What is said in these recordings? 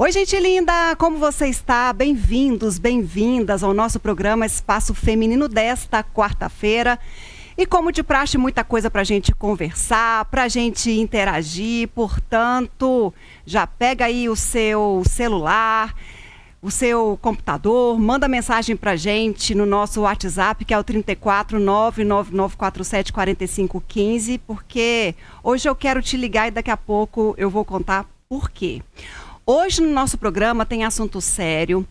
Oi, gente linda! Como você está? Bem-vindos, bem-vindas ao nosso programa Espaço Feminino desta quarta-feira. E como de praxe, muita coisa para a gente conversar, para a gente interagir. Portanto, já pega aí o seu celular, o seu computador, manda mensagem para a gente no nosso WhatsApp, que é o 34 99947 4515, porque hoje eu quero te ligar e daqui a pouco eu vou contar por quê. Hoje no nosso programa tem assunto sério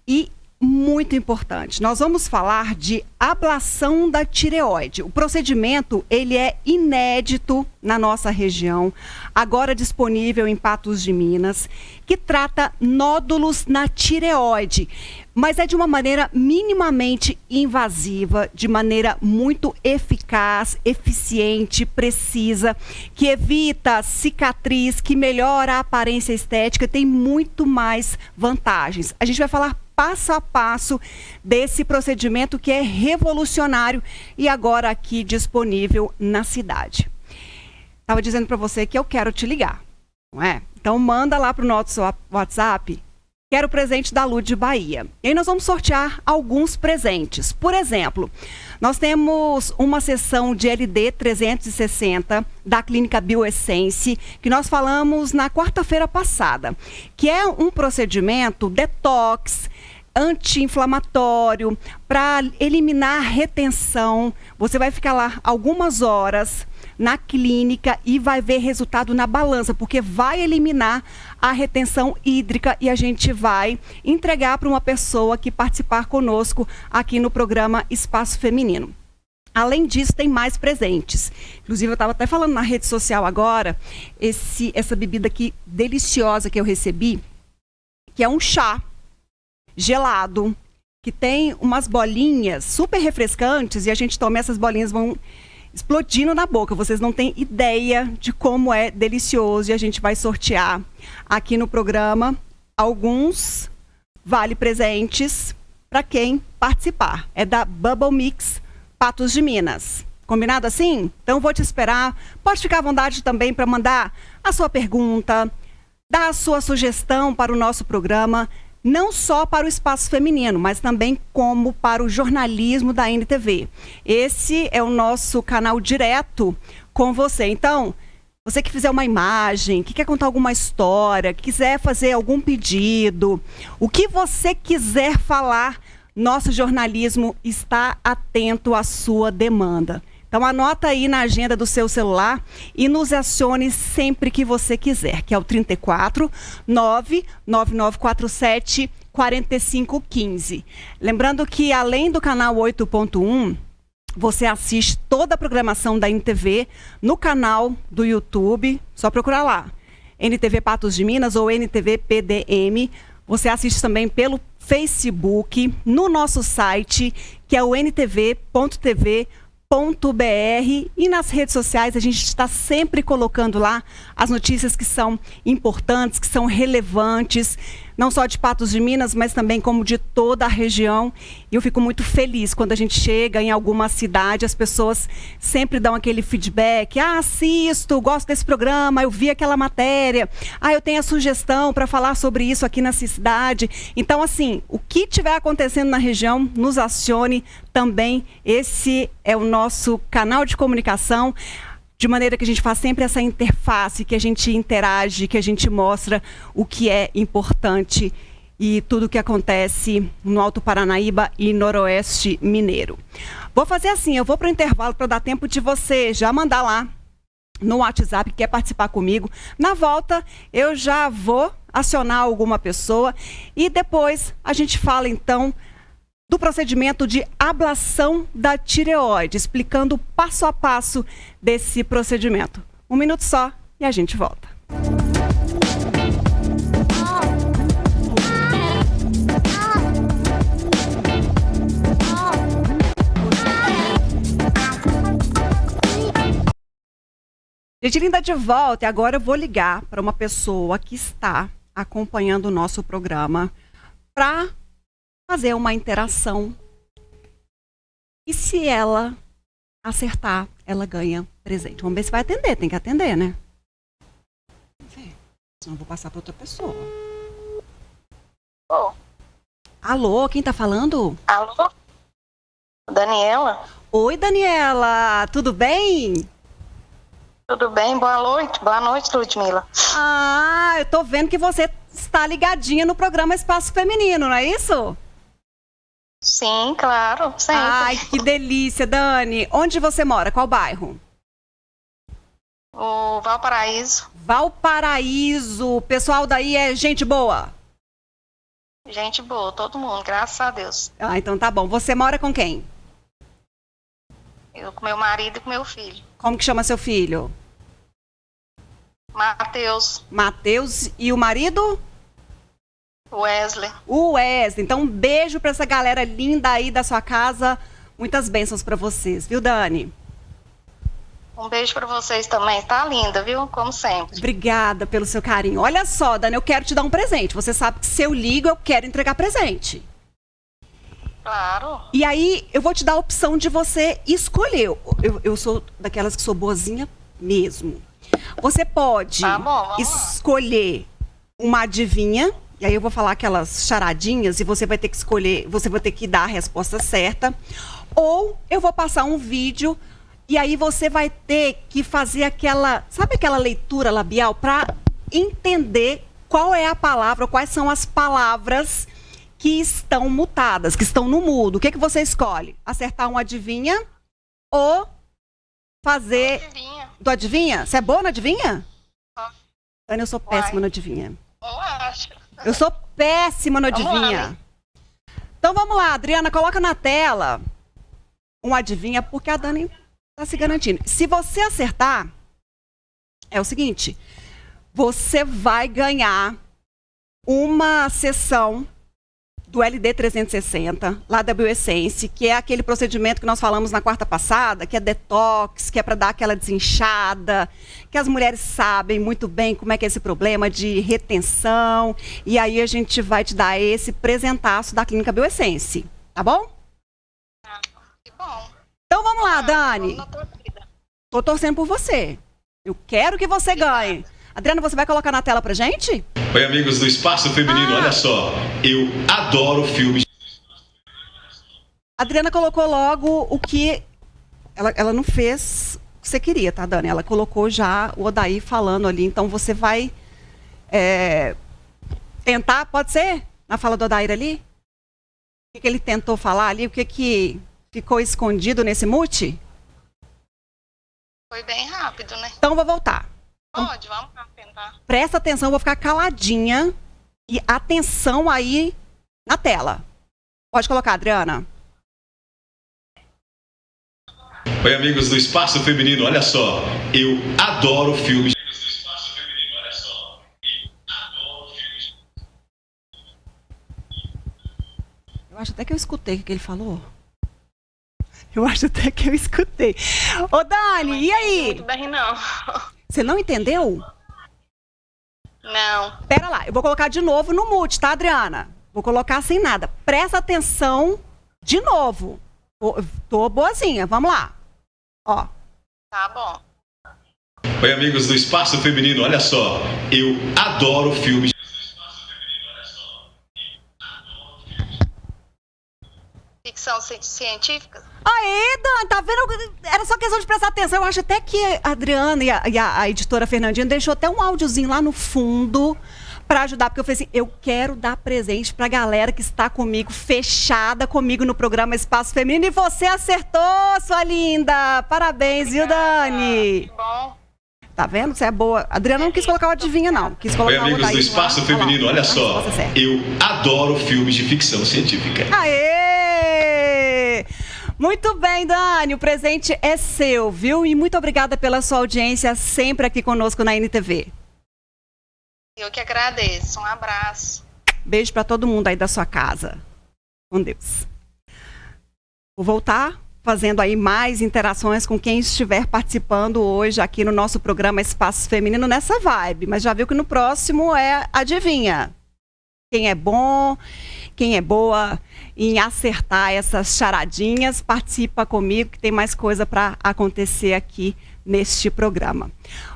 e muito importante. Nós vamos falar de ablação da tireoide. O procedimento, ele é inédito na nossa região, agora disponível em Patos de Minas, que trata nódulos na tireoide, mas é de uma maneira minimamente invasiva, de maneira muito eficaz, eficiente, precisa, que evita cicatriz, que melhora a aparência estética, tem muito mais vantagens. A gente vai falar passo a passo desse procedimento que é revolucionário e agora aqui disponível na cidade. Estava dizendo para você que eu quero te ligar, não é? Então manda lá para o nosso WhatsApp, quero o presente da Lud Bahia. E aí nós vamos sortear alguns presentes. Por exemplo, nós temos uma sessão de LD 360 da Clínica Bioessence, que nós falamos na quarta-feira passada, que é um procedimento detox, anti-inflamatório, para eliminar retenção. Você vai ficar lá algumas horas na clínica e vai ver resultado na balança, porque vai eliminar a retenção hídrica e a gente vai entregar para uma pessoa que participar conosco aqui no programa Espaço Feminino. Além disso, tem mais presentes. Inclusive, eu estava até falando na rede social agora, essa bebida aqui deliciosa que eu recebi, que é um chá gelado, que tem umas bolinhas super refrescantes e a gente toma, essas bolinhas vão explodindo na boca. Vocês não têm ideia de como é delicioso e a gente vai sortear aqui no programa alguns vale-presentes para quem participar. É da Bubble Mix Patos de Minas. Combinado assim? Então vou te esperar. Pode ficar à vontade também para mandar a sua pergunta, dar a sua sugestão para o nosso programa, não só para o Espaço Feminino, mas também como para o jornalismo da NTV. Esse é o nosso canal direto com você. Então, você que fizer uma imagem, que quer contar alguma história, que quiser fazer algum pedido, o que você quiser falar, nosso jornalismo está atento à sua demanda. Então anota aí na agenda do seu celular e nos acione sempre que você quiser, que é o 34 99947 4515. Lembrando que além do canal 8.1, você assiste toda a programação da NTV no canal do YouTube, só procurar lá, NTV Patos de Minas ou NTV PDM. Você assiste também pelo Facebook, no nosso site, que é o ntv.tv.br, e nas redes sociais a gente está sempre colocando lá as notícias que são importantes, que são relevantes, não só de Patos de Minas, mas também como de toda a região. E eu fico muito feliz quando a gente chega em alguma cidade, as pessoas sempre dão aquele feedback: assisto, gosto desse programa, eu vi aquela matéria, eu tenho a sugestão para falar sobre isso aqui nessa cidade. Então, assim, o que estiver acontecendo na região, nos acione também. Esse é o nosso canal de comunicação, de maneira que a gente faz sempre essa interface, que a gente interage, que a gente mostra o que é importante e tudo o que acontece no Alto Paranaíba e Noroeste Mineiro. Vou fazer assim, eu vou para o intervalo para dar tempo de você já mandar lá no WhatsApp que quer participar comigo. Na volta, eu já vou acionar alguma pessoa e depois a gente fala então do procedimento de ablação da tireoide, explicando passo a passo desse procedimento. Um minuto só e a gente volta. Gente linda, de volta, e agora eu vou ligar para uma pessoa que está acompanhando o nosso programa para fazer uma interação. E se ela acertar, ela ganha presente. Vamos ver se vai atender. Tem que atender, né? Senão eu vou passar para outra pessoa. Alô, quem tá falando? Alô? Daniela? Oi, Daniela, tudo bem? Tudo bem? Boa noite. Boa noite, Ludmila. Ah, eu tô vendo que você está ligadinha no programa Espaço Feminino, não é isso? Sim, claro, sempre. Ai, que delícia, Dani. Onde você mora? Qual bairro? O Valparaíso. Valparaíso. O pessoal daí é gente boa? Gente boa, todo mundo, graças a Deus. Ah, então tá bom. Você mora com quem? Eu com meu marido e com meu filho. Como que chama seu filho? Matheus. Matheus. E o marido? Wesley. O Wesley. Então, um beijo pra essa galera linda aí da sua casa. Muitas bênçãos pra vocês, viu, Dani? Um beijo pra vocês também. Tá linda, viu? Como sempre. Obrigada pelo seu carinho. Olha só, Dani, eu quero te dar um presente. Você sabe que se eu ligo, eu quero entregar presente. Claro. E aí, eu vou te dar a opção de você escolher. Eu sou daquelas que sou boazinha mesmo. Você pode Tá bom, vamos lá. escolher uma adivinha, e aí eu vou falar aquelas charadinhas e você vai ter que escolher, você vai ter que dar a resposta certa. Ou eu vou passar um vídeo e aí você vai ter que fazer sabe aquela leitura labial para entender qual é a palavra, quais são as palavras que estão mutadas, que estão no mudo. O que você escolhe? Acertar um adivinha ou fazer... Adivinha. Do adivinha? Você é boa no adivinha? Ó. Ana, eu sou péssima no adivinha. Eu acho. Eu sou péssima no Vamos lá, adivinha. né? Então vamos lá, Adriana, coloca na tela um adivinha, porque a Dani tá se garantindo. Se você acertar, é o seguinte, você vai ganhar uma sessão do LD 360, lá da Bioessence, que é aquele procedimento que nós falamos na quarta passada, que é detox, que é para dar aquela desinchada, que as mulheres sabem muito bem como é que é esse problema de retenção, e aí a gente vai te dar esse presentaço da Clínica Bioessence, tá bom? Ah, que bom. Então vamos lá, Dani. Vamos na torcida. Tô torcendo por você. Eu quero que você ganhe. Adriana, você vai colocar na tela pra gente? Oi, amigos do Espaço Feminino, olha só, eu adoro filmes. A Adriana colocou logo o que... Ela não fez o que você queria, tá, Dani? Ela colocou já o Odair falando ali, então você vai tentar, pode ser? Na fala do Odair ali? O que ele tentou falar ali? O que ficou escondido nesse mute? Foi bem rápido, né? Então eu vou voltar. Pode, vamos lá tentar. Presta atenção, eu vou ficar caladinha e atenção aí na tela. Pode colocar, Adriana. Oi, amigos do Espaço Feminino, olha só, eu adoro filmes. Eu acho até que eu escutei o que ele falou. Eu acho até que eu escutei. Ô, Dani, e aí? Muito bem, não. Você não entendeu? Não. Pera lá, eu vou colocar de novo no mute, tá, Adriana? Vou colocar sem nada. Presta atenção de novo. Tô boazinha, vamos lá. Ó. Tá bom. Oi, amigos do Espaço Feminino, olha só, eu adoro filmes. Ficção científica? Aê, Dan, tá vendo? Era só questão de prestar atenção. Eu acho até que a Adriana e a editora Fernandinha deixou até um áudiozinho lá no fundo para ajudar, porque eu falei assim, eu quero dar presente pra galera que está comigo, fechada comigo no programa Espaço Feminino, e você acertou, sua linda! Parabéns, viu, Dani? Que bom. Tá vendo? Você é boa. A Adriana não quis colocar o adivinha, não. Quis colocar Oi, amigos do Espaço Feminino, olha só, eu adoro filmes de ficção científica. Aê! Muito bem, Dani, o presente é seu, viu? E muito obrigada pela sua audiência sempre aqui conosco na NTV. Eu que agradeço. Um abraço. Beijo para todo mundo aí da sua casa. Com Deus. Vou voltar fazendo aí mais interações com quem estiver participando hoje aqui no nosso programa Espaço Feminino nessa vibe. Mas já viu que no próximo é adivinha. Quem é bom, quem é boa em acertar essas charadinhas, participa comigo que tem mais coisa para acontecer aqui neste programa.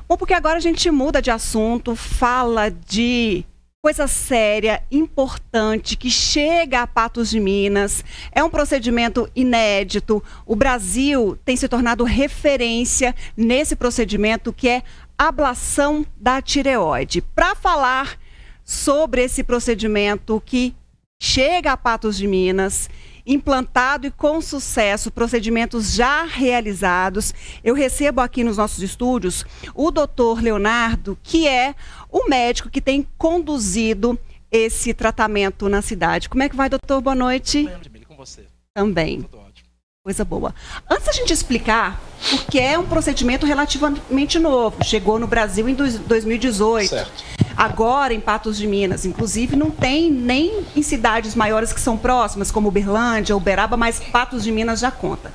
Bom, porque agora a gente muda de assunto, fala de coisa séria, importante, que chega a Patos de Minas. É um procedimento inédito. O Brasil tem se tornado referência nesse procedimento que é ablação da tireoide. Para falar sobre esse procedimento que chega a Patos de Minas, implantado e com sucesso, procedimentos já realizados, eu recebo aqui nos nossos estúdios o doutor Leonardo, que é o médico que tem conduzido esse tratamento na cidade. Como é que vai, doutor? Boa noite. Bem, com você. Também. Tudo ótimo. Coisa boa. Antes da gente explicar, porque é um procedimento relativamente novo, chegou no Brasil em 2018. Certo. Agora, em Patos de Minas, inclusive, não tem nem em cidades maiores que são próximas, como Uberlândia, Uberaba, mas Patos de Minas já conta.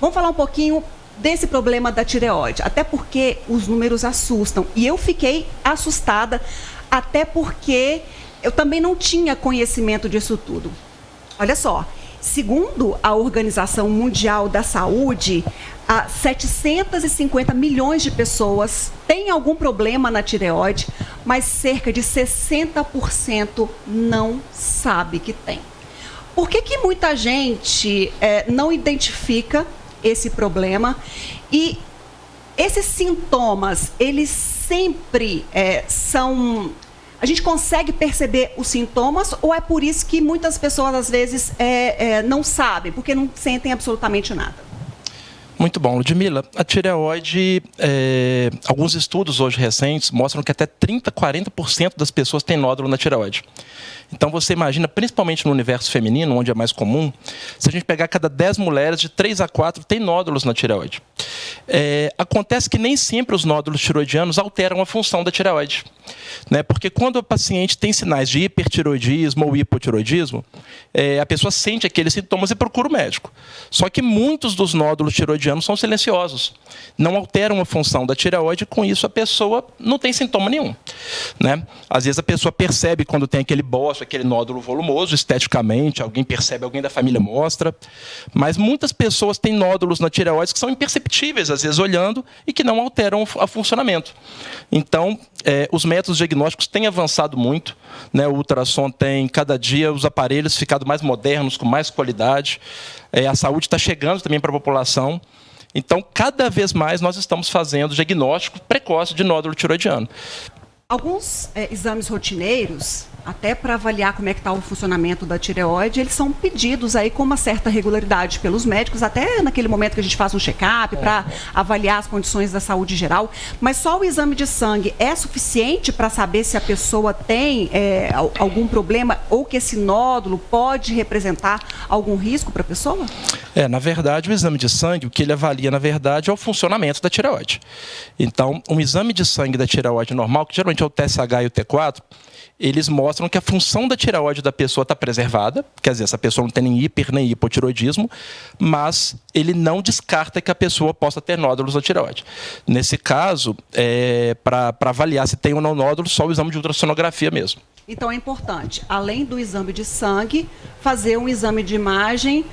Vamos falar um pouquinho desse problema da tireoide, até porque os números assustam. E eu fiquei assustada, até porque eu também não tinha conhecimento disso tudo. Olha só, segundo a Organização Mundial da Saúde, 750 milhões de pessoas têm algum problema na tireoide, mas cerca de 60% não sabe que tem. Por que muita gente não identifica esse problema? E esses sintomas, eles sempre são... A gente consegue perceber os sintomas ou é por isso que muitas pessoas, às vezes, não sabem, porque não sentem absolutamente nada? Muito bom, Ludmila. A tireoide, alguns estudos hoje recentes mostram que até 30%, 40% das pessoas têm nódulo na tireoide. Então você imagina, principalmente no universo feminino, onde é mais comum, se a gente pegar cada 10 mulheres, de 3 a 4 tem nódulos na tireoide. Acontece que nem sempre os nódulos tiroidianos alteram a função da tireoide, né? Porque quando o paciente tem sinais de hipertiroidismo ou hipotiroidismo, a pessoa sente aqueles sintomas e procura o médico. Só que muitos dos nódulos tiroidianos são silenciosos, não alteram a função da tireoide, e com isso a pessoa não tem sintoma nenhum, né? Às vezes a pessoa percebe quando tem aquele bócio, aquele nódulo volumoso, esteticamente, alguém percebe, alguém da família mostra, mas muitas pessoas têm nódulos na tireoide que são imperceptíveis, às vezes olhando, e que não alteram o funcionamento. Então, os métodos diagnósticos têm avançado muito, né? O ultrassom tem, cada dia, os aparelhos ficado mais modernos, com mais qualidade. A saúde está chegando também para a população. Então, cada vez mais nós estamos fazendo diagnóstico precoce de nódulo tiroidiano. Alguns exames rotineiros, até para avaliar como é que está o funcionamento da tireoide, eles são pedidos aí com uma certa regularidade pelos médicos, até naquele momento que a gente faz um check-up para avaliar as condições da saúde geral. Mas só o exame de sangue é suficiente para saber se a pessoa tem algum problema ou que esse nódulo pode representar algum risco para a pessoa? Na verdade, o exame de sangue, o que ele avalia, na verdade, é o funcionamento da tireoide. Então, um exame de sangue da tireoide normal, que geralmente é o TSH e o T4, eles mostram que a função da tireoide da pessoa está preservada, quer dizer, essa pessoa não tem nem hiper nem hipotiroidismo, mas ele não descarta que a pessoa possa ter nódulos na tireoide. Nesse caso, para avaliar se tem ou não nódulos, só o exame de ultrassonografia mesmo. Então é importante, além do exame de sangue, fazer um exame de imagem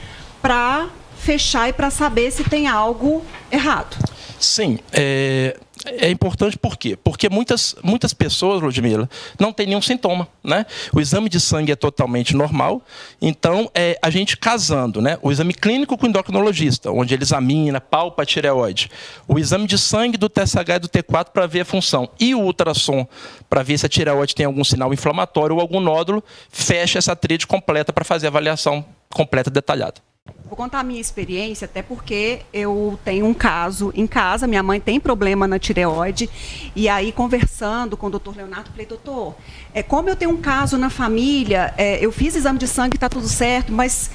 para fechar e para saber se tem algo errado. Sim, é importante por quê? Porque muitas pessoas, Ludmila, não têm nenhum sintoma, né? O exame de sangue é totalmente normal, então a gente casando, né? O exame clínico com o endocrinologista, onde ele examina, palpa a tireoide, o exame de sangue do TSH e do T4 para ver a função, e o ultrassom para ver se a tireoide tem algum sinal inflamatório ou algum nódulo, fecha essa tríade completa para fazer a avaliação completa detalhada. Vou contar a minha experiência, até porque eu tenho um caso em casa, minha mãe tem problema na tireoide, e aí conversando com o doutor Leonardo, falei, doutor, como eu tenho um caso na família, eu fiz exame de sangue, está tudo certo, mas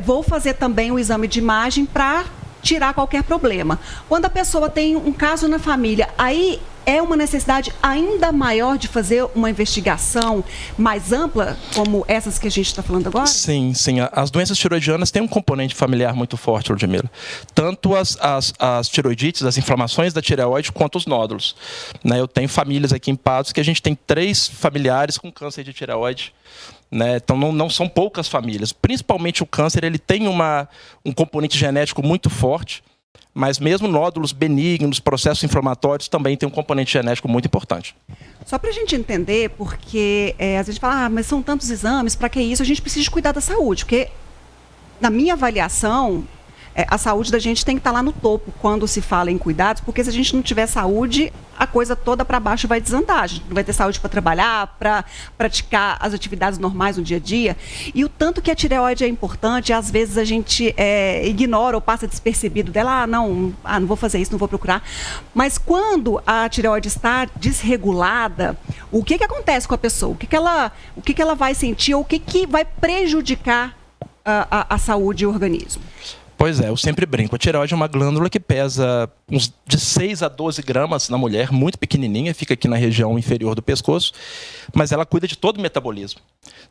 vou fazer também o exame de imagem para tirar qualquer problema. Quando a pessoa tem um caso na família, aí é uma necessidade ainda maior de fazer uma investigação mais ampla, como essas que a gente está falando agora? Sim. As doenças tiroidianas têm um componente familiar muito forte, Ludmila. Tanto as tiroidites, as inflamações da tireoide, quanto os nódulos, né? Eu tenho famílias aqui em Patos que a gente tem 3 familiares com câncer de tireoide, né? Então não são poucas famílias. Principalmente o câncer, ele tem um componente genético muito forte. Mas mesmo nódulos benignos, processos inflamatórios, também tem um componente genético muito importante. Só para a gente entender, porque às vezes fala, mas são tantos exames, para que isso? A gente precisa cuidar da saúde, porque na minha avaliação, a saúde da gente tem que estar lá no topo quando se fala em cuidados, porque se a gente não tiver saúde, a coisa toda para baixo vai desandar. A gente não vai ter saúde para trabalhar, para praticar as atividades normais no dia a dia. E o tanto que a tireoide é importante, às vezes a gente ignora ou passa despercebido dela, não vou fazer isso, não vou procurar. Mas quando a tireoide está desregulada, o que acontece com a pessoa? O que ela vai sentir ou o que vai prejudicar a saúde e o organismo? Pois é, eu sempre brinco. A tireoide é uma glândula que pesa de 6 a 12 gramas na mulher, muito pequenininha, fica aqui na região inferior do pescoço, mas ela cuida de todo o metabolismo.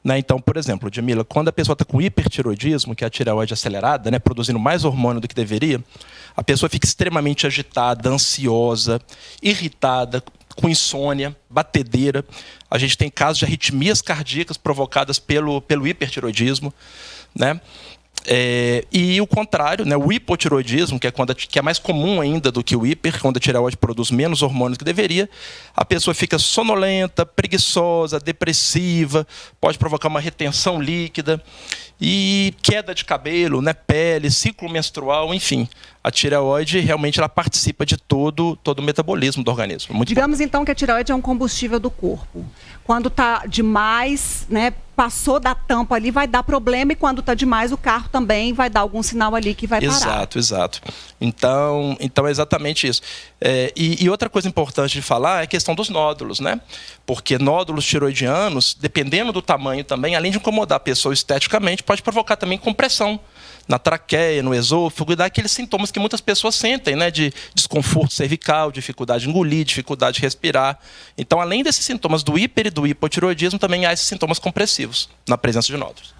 Né? Então, por exemplo, Djamila, quando a pessoa está com hipertireoidismo, que é a tireoide acelerada, né, produzindo mais hormônio do que deveria, a pessoa fica extremamente agitada, ansiosa, irritada, com insônia, batedeira. A gente tem casos de arritmias cardíacas provocadas pelo hipertireoidismo, né? E o contrário, né, o hipotireoidismo, que é mais comum ainda do que o hiper, quando a tireoide produz menos hormônios que deveria, a pessoa fica sonolenta, preguiçosa, depressiva, pode provocar uma retenção líquida e queda de cabelo, né, pele, ciclo menstrual, enfim. A tireoide realmente ela participa de todo o metabolismo do organismo. Muito Digamos então que a tireoide é um combustível do corpo. Quando está demais, né, passou da tampa ali, vai dar problema, e quando está demais, o carro também vai dar algum sinal ali que vai parar. Exato. Então é exatamente isso. E outra coisa importante de falar é a questão dos nódulos, né? Porque nódulos tireoidianos, dependendo do tamanho também, além de incomodar a pessoa esteticamente, pode provocar também compressão na traqueia, no esôfago, e dá aqueles sintomas que muitas pessoas sentem, né, de desconforto cervical, dificuldade de engolir, dificuldade de respirar. Então, além desses sintomas do hiper e do hipotireoidismo, também há esses sintomas compressivos na presença de nódulos.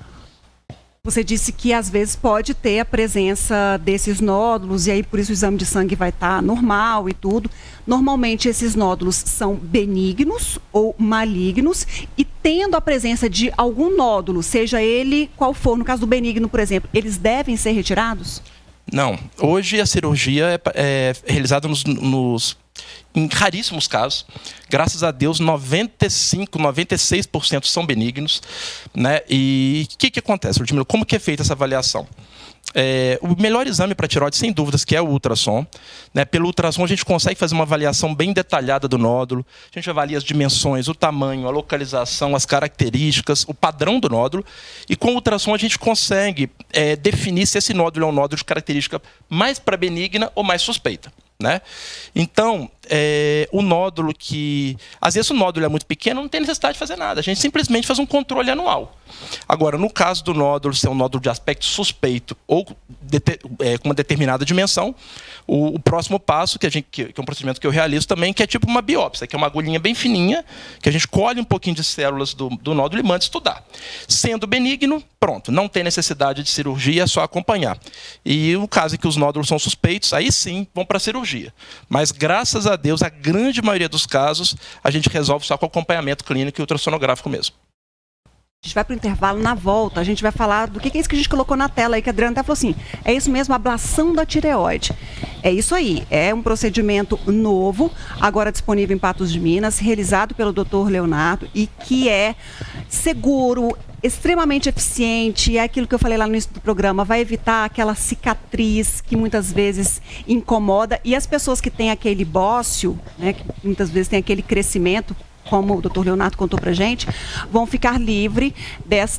Você disse que às vezes pode ter a presença desses nódulos, e aí por isso o exame de sangue vai estar normal e tudo. Normalmente esses nódulos são benignos ou malignos, e tendo a presença de algum nódulo, seja ele qual for, no caso do benigno, por exemplo, eles devem ser retirados? Não. Hoje a cirurgia é realizada em raríssimos casos. Graças a Deus, 95%, 96% são benignos. Né? E o que acontece, Ludmila? Como que é feita essa avaliação? O melhor exame para tireoide, sem dúvidas, que é o ultrassom. Né? Pelo ultrassom, a gente consegue fazer uma avaliação bem detalhada do nódulo. A gente avalia as dimensões, o tamanho, a localização, as características, o padrão do nódulo. E com o ultrassom, a gente consegue definir se esse nódulo é um nódulo de característica mais para benigna ou mais suspeita. Né? Então, o nódulo que... Às vezes o nódulo é muito pequeno, não tem necessidade de fazer nada. A gente simplesmente faz um controle anual. Agora, no caso do nódulo ser um nódulo de aspecto suspeito ou com uma determinada dimensão, o próximo passo, que é um procedimento que eu realizo também, que é tipo uma biópsia, que é uma agulhinha bem fininha, que a gente colhe um pouquinho de células do nódulo e manda estudar. Sendo benigno, pronto, não tem necessidade de cirurgia, é só acompanhar. E o caso em que os nódulos são suspeitos, aí sim vão para a cirurgia. Mas, graças a Deus, a grande maioria dos casos, a gente resolve só com acompanhamento clínico e ultrassonográfico mesmo. A gente vai para o intervalo, na volta a gente vai falar do que é isso que a gente colocou na tela aí, que a Adriana até falou assim, é isso mesmo, ablação da tireoide. É isso aí, é um procedimento novo, agora disponível em Patos de Minas, realizado pelo Dr. Leonardo, e que é seguro, extremamente eficiente, é aquilo que eu falei lá no início do programa, vai evitar aquela cicatriz que muitas vezes incomoda, e as pessoas que têm aquele bócio, né, que muitas vezes tem aquele crescimento, como o Dr. Leonardo contou pra gente, vão ficar livres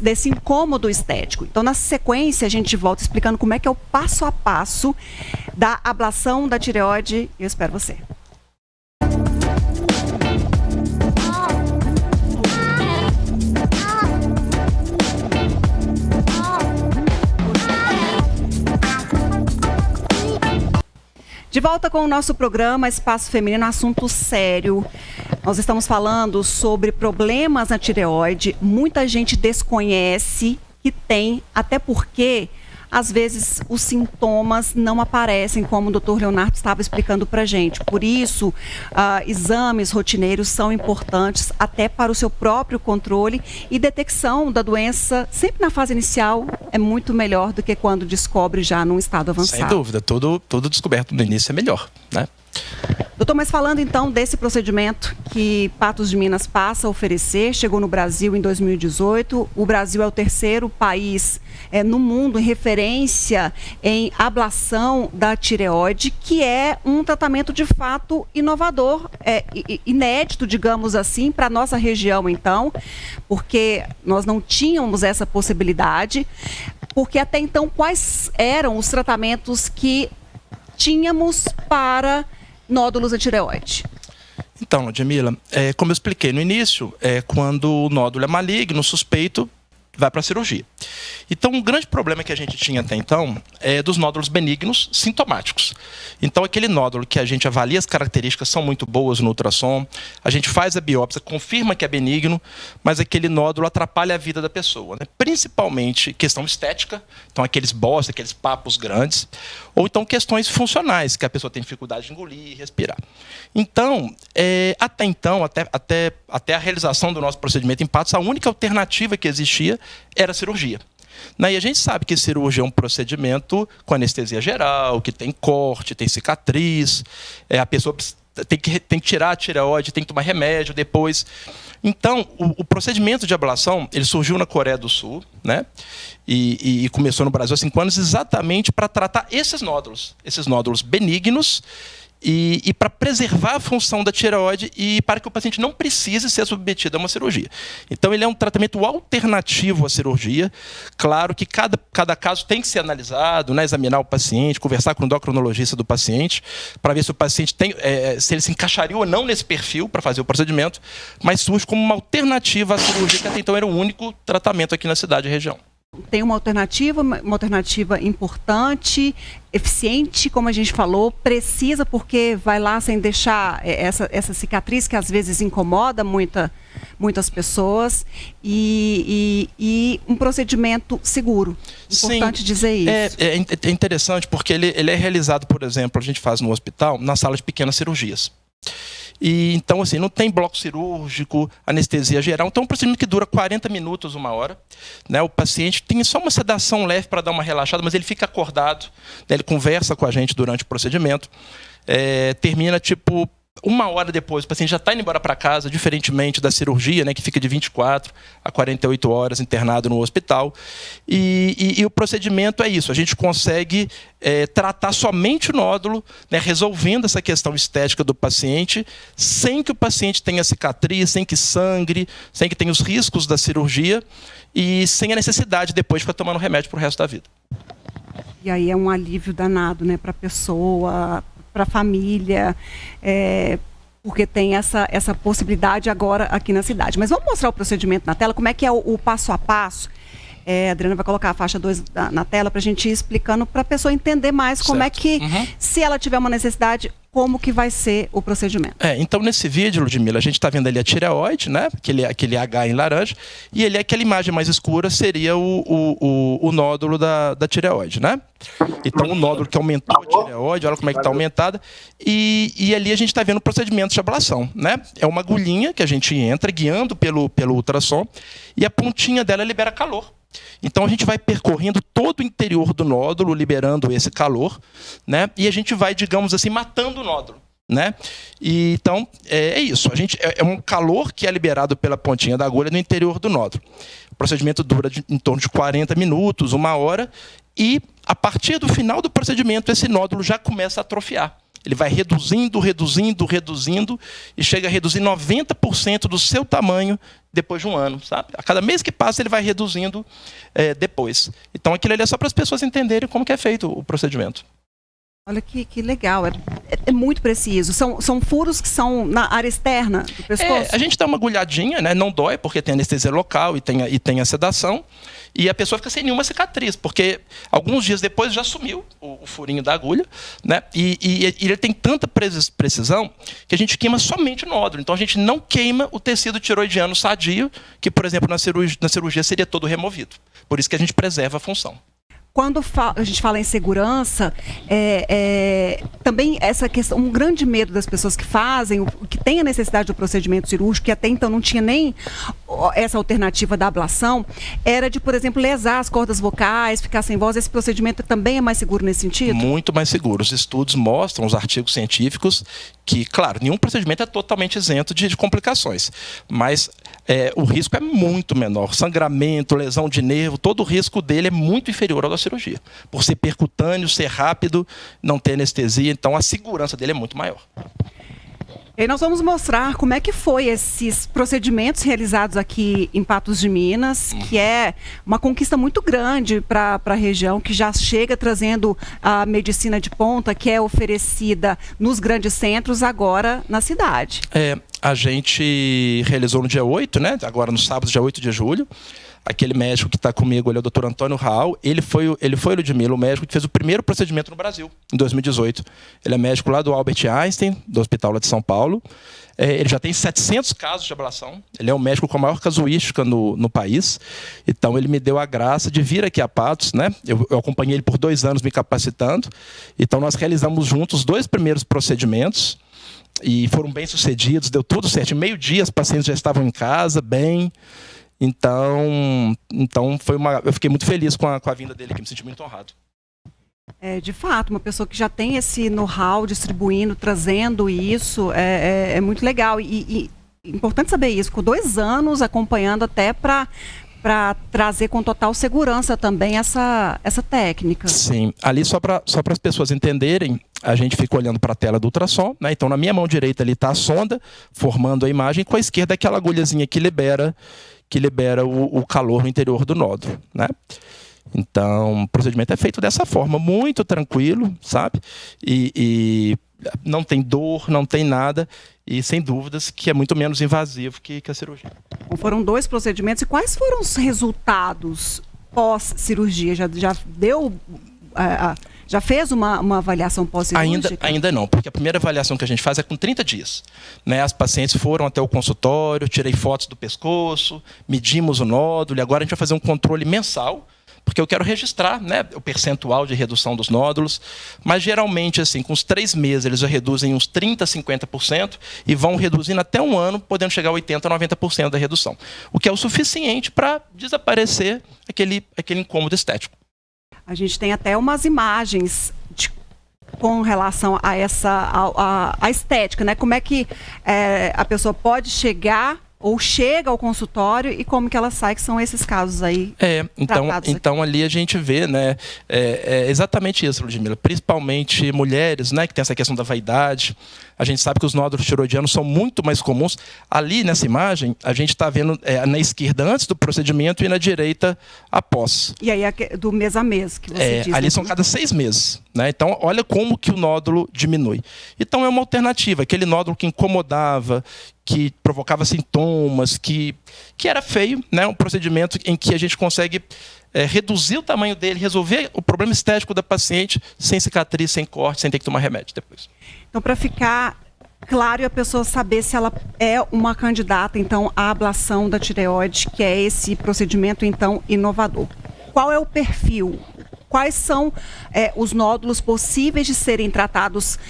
desse incômodo estético. Então, na sequência, a gente volta explicando como é que é o passo a passo da ablação da tireoide. Eu espero você. De volta com o nosso programa Espaço Feminino, assunto sério. Nós estamos falando sobre problemas na tireoide. Muita gente desconhece que tem, até porque às vezes os sintomas não aparecem, como o Dr. Leonardo estava explicando para a gente. Por isso, exames rotineiros são importantes até para o seu próprio controle e detecção da doença, sempre na fase inicial, é muito melhor do que quando descobre já num estado avançado. Sem dúvida, tudo descoberto no início é melhor, né? Doutor, mas falando então desse procedimento que Patos de Minas passa a oferecer, chegou no Brasil em 2018, o Brasil é o terceiro país no mundo em referência em ablação da tireoide, que é um tratamento de fato inovador, inédito, digamos assim, para a nossa região então, porque nós não tínhamos essa possibilidade, porque até então quais eram os tratamentos que tínhamos para nódulos da tireoide? Então, Ludmila, como eu expliquei no início, quando o nódulo é maligno, suspeito, vai para a cirurgia. Então, um grande problema que a gente tinha até então é dos nódulos benignos sintomáticos. Então, aquele nódulo que a gente avalia, as características são muito boas no ultrassom, a gente faz a biópsia, confirma que é benigno, mas aquele nódulo atrapalha a vida da pessoa, né? Principalmente questão estética, então aqueles bosses, aqueles papos grandes, ou então questões funcionais, que a pessoa tem dificuldade de engolir e respirar. Então, até a realização do nosso procedimento em Patos, a única alternativa que existia era a cirurgia. E a gente sabe que cirurgia é um procedimento com anestesia geral, que tem corte, tem cicatriz, a pessoa tem que tirar a tireoide, tem que tomar remédio depois. Então, o procedimento de ablação, ele surgiu na Coreia do Sul, né? E começou no Brasil há 5 anos, exatamente para tratar esses nódulos benignos, e para preservar a função da tireoide e para que o paciente não precise ser submetido a uma cirurgia. Então, ele é um tratamento alternativo à cirurgia. Claro que cada caso tem que ser analisado, né, examinar o paciente, conversar com o endocrinologista do paciente, para ver se o paciente se ele se encaixaria ou não nesse perfil para fazer o procedimento, mas surge como uma alternativa à cirurgia, que até então era o único tratamento aqui na cidade e região. Tem uma alternativa importante, eficiente, como a gente falou, precisa, porque vai lá sem deixar essa cicatriz que às vezes incomoda muitas pessoas, e um procedimento seguro. Importante Sim, dizer isso. É interessante porque ele é realizado, por exemplo, a gente faz no hospital, na sala de pequenas cirurgias. E, então, assim, não tem bloco cirúrgico, anestesia geral. Então, é um procedimento que dura 40 minutos, 1 hora. Né? O paciente tem só uma sedação leve para dar uma relaxada, mas ele fica acordado, né? Ele conversa com a gente durante o procedimento. Termina, 1 hora depois, o paciente já está indo embora para casa, diferentemente da cirurgia, né, que fica de 24 a 48 horas internado no hospital. E o procedimento é isso, a gente consegue tratar somente o nódulo, né, resolvendo essa questão estética do paciente, sem que o paciente tenha cicatriz, sem que sangre, sem que tenha os riscos da cirurgia e sem a necessidade depois de ficar tomando remédio para o resto da vida. E aí é um alívio danado, né, para a pessoa, para a família, porque tem essa possibilidade agora aqui na cidade. Mas vamos mostrar o procedimento na tela, como é que é o passo a passo. A Adriana vai colocar a faixa 2 na tela para a gente ir explicando, para a pessoa entender mais como é que, se ela tiver uma necessidade, como que vai ser o procedimento. Então, nesse vídeo, Ludmila, a gente está vendo ali a tireoide, né? Aquele H em laranja, e ali aquela imagem mais escura seria o nódulo da tireoide, né? Então, o nódulo que aumentou a tireoide, olha como é que está aumentada, e ali a gente está vendo o procedimento de ablação, né? É uma agulhinha que a gente entra guiando pelo ultrassom, e a pontinha dela libera calor. Então, a gente vai percorrendo todo o interior do nódulo, liberando esse calor, né? E a gente vai, digamos assim, matando o nódulo, né? E, então, é isso. É um calor que é liberado pela pontinha da agulha no interior do nódulo. O procedimento dura em torno de 40 minutos, 1 hora, e a partir do final do procedimento, esse nódulo já começa a atrofiar. Ele vai reduzindo, e chega a reduzir 90% do seu tamanho depois de 1 ano, sabe? A cada mês que passa, ele vai reduzindo depois. Então, aquilo ali é só para as pessoas entenderem como que é feito o procedimento. Olha que legal, é muito preciso. São furos que são na área externa do pescoço? A gente dá uma agulhadinha, né? Não dói, porque tem anestesia local e tem a sedação. E a pessoa fica sem nenhuma cicatriz, porque alguns dias depois já sumiu o furinho da agulha, né? E ele tem tanta precisão que a gente queima somente o nódulo. Então, a gente não queima o tecido tiroidiano sadio, que, por exemplo, na cirurgia seria todo removido. Por isso que a gente preserva a função. quando a gente fala em segurança, também essa questão, um grande medo das pessoas que fazem, que têm a necessidade do procedimento cirúrgico, que até então não tinha nem essa alternativa da ablação, era de, por exemplo, lesar as cordas vocais, ficar sem voz. Esse procedimento também é mais seguro nesse sentido? Muito mais seguro. Os estudos mostram, os artigos científicos, que, claro, nenhum procedimento é totalmente isento de complicações, mas o risco é muito menor. Sangramento, lesão de nervo, todo o risco dele é muito inferior ao da cirurgia. Por ser percutâneo, ser rápido, não ter anestesia, então a segurança dele é muito maior. E nós vamos mostrar como é que foi esses procedimentos realizados aqui em Patos de Minas, que é uma conquista muito grande para a região, que já chega trazendo a medicina de ponta, que é oferecida nos grandes centros, agora na cidade. A gente realizou no dia 8, né? Agora no sábado, dia 8 de julho. Aquele médico que está comigo, ele é o Dr. Antônio Raal. Ele foi, Ludmila, o médico que fez o primeiro procedimento no Brasil, em 2018. Ele é médico lá do Albert Einstein, do Hospital lá de São Paulo. Ele já tem 700 casos de ablação. Ele é o médico com a maior casuística no país. Então, ele me deu a graça de vir aqui a Patos, né? Eu acompanhei ele por 2 anos me capacitando. Então, nós realizamos juntos os 2 primeiros procedimentos. E foram bem sucedidos, deu tudo certo. Meio-dia, os pacientes já estavam em casa, bem. Então eu fiquei muito feliz com a vinda dele aqui, me senti muito honrado. De fato, uma pessoa que já tem esse know-how distribuindo, trazendo isso, é muito legal. E importante saber isso, com 2 anos acompanhando até para trazer com total segurança também essa técnica. Sim, ali só para as pessoas entenderem, a gente fica olhando para a tela do ultrassom, né? Então na minha mão direita ali está a sonda, formando a imagem, com a esquerda aquela agulhazinha que libera o calor no interior do nódulo, né? Então, o procedimento é feito dessa forma, muito tranquilo, sabe? E não tem dor, não tem nada, e sem dúvidas que é muito menos invasivo que a cirurgia. Bom, foram 2 procedimentos, e quais foram os resultados pós-cirurgia? Já deu... Já fez uma avaliação pós-cirúrgica? Ainda não, porque a primeira avaliação que a gente faz é com 30 dias. Né? As pacientes foram até o consultório, tirei fotos do pescoço, medimos o nódulo, e agora a gente vai fazer um controle mensal, porque eu quero registrar, né, o percentual de redução dos nódulos, mas geralmente, assim, com os 3 meses, eles já reduzem uns 30%, 50% e vão reduzindo até 1 ano, podendo chegar a 80%, 90% da redução. O que é o suficiente para desaparecer aquele incômodo estético. A gente tem até umas imagens com relação a a estética, né? Como é que a pessoa pode chegar ou chega ao consultório e como que ela sai, que são esses casos aí. Então ali a gente vê, né, exatamente isso, Ludmila, principalmente mulheres, né, que tem essa questão da vaidade. A gente sabe que os nódulos tiroidianos são muito mais comuns. Ali nessa imagem, a gente está vendo na esquerda antes do procedimento e na direita após. E aí do mês a mês que você diz. Ali são cada 6 meses. Né? Então, olha como que o nódulo diminui. Então, é uma alternativa. Aquele nódulo que incomodava, que provocava sintomas, que era feio, né? Um procedimento em que a gente consegue reduzir o tamanho dele, resolver o problema estético da paciente sem cicatriz, sem corte, sem ter que tomar remédio depois. Então, para ficar claro e a pessoa saber se ela é uma candidata, então, à ablação da tireoide, que é esse procedimento, então, inovador. Qual é o perfil? Quais são os nódulos possíveis de serem tratados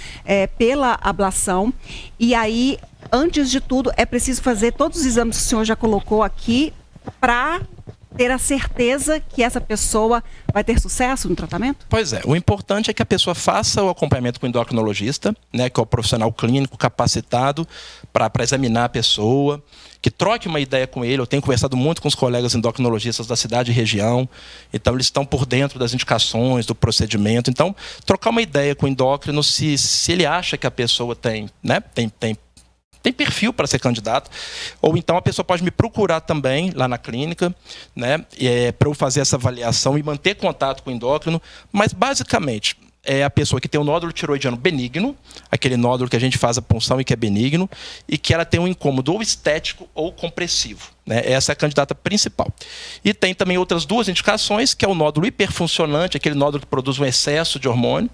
pela ablação? E aí, antes de tudo, é preciso fazer todos os exames que o senhor já colocou aqui para ter a certeza que essa pessoa vai ter sucesso no tratamento? Pois é, o importante é que a pessoa faça o acompanhamento com o endocrinologista, né, que é o profissional clínico capacitado para examinar a pessoa, que troque uma ideia com ele. Eu tenho conversado muito com os colegas endocrinologistas da cidade e região, então eles estão por dentro das indicações, do procedimento. Então, trocar uma ideia com o endócrino se ele acha que a pessoa tem perfil para ser candidato, ou então a pessoa pode me procurar também lá na clínica, né, para eu fazer essa avaliação e manter contato com o endócrino, mas basicamente é a pessoa que tem um nódulo tiroidiano benigno, aquele nódulo que a gente faz a punção e que é benigno, e que ela tem um incômodo ou estético ou compressivo. né? Essa é a candidata principal. E tem também outras duas indicações, que é o nódulo hiperfuncionante, aquele nódulo que produz um excesso de hormônio,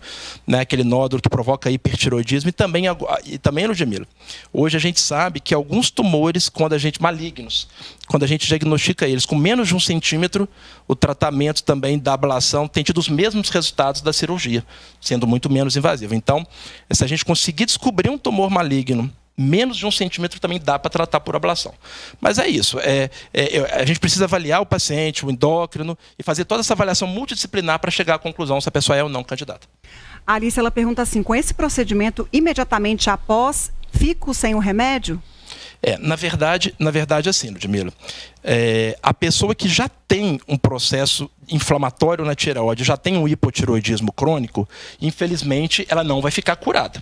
né? Aquele nódulo que provoca hipertiroidismo, e também, Ludmila, hoje a gente sabe que alguns tumores, malignos, quando a gente diagnostica eles com menos de 1 centímetro, o tratamento também da ablação tem tido os mesmos resultados da cirurgia, sendo muito menos invasivo. Então, se a gente conseguir descobrir um tumor maligno menos de 1 centímetro, também dá para tratar por ablação. Mas é isso. A gente precisa avaliar o paciente, o endócrino, e fazer toda essa avaliação multidisciplinar para chegar à conclusão se a pessoa é ou não candidata. A Alice, ela pergunta assim, com esse procedimento, imediatamente após, fico sem o remédio? Na verdade, assim, Ludmila, a pessoa que já tem um processo inflamatório na tireoide, já tem um hipotiroidismo crônico, infelizmente, ela não vai ficar curada.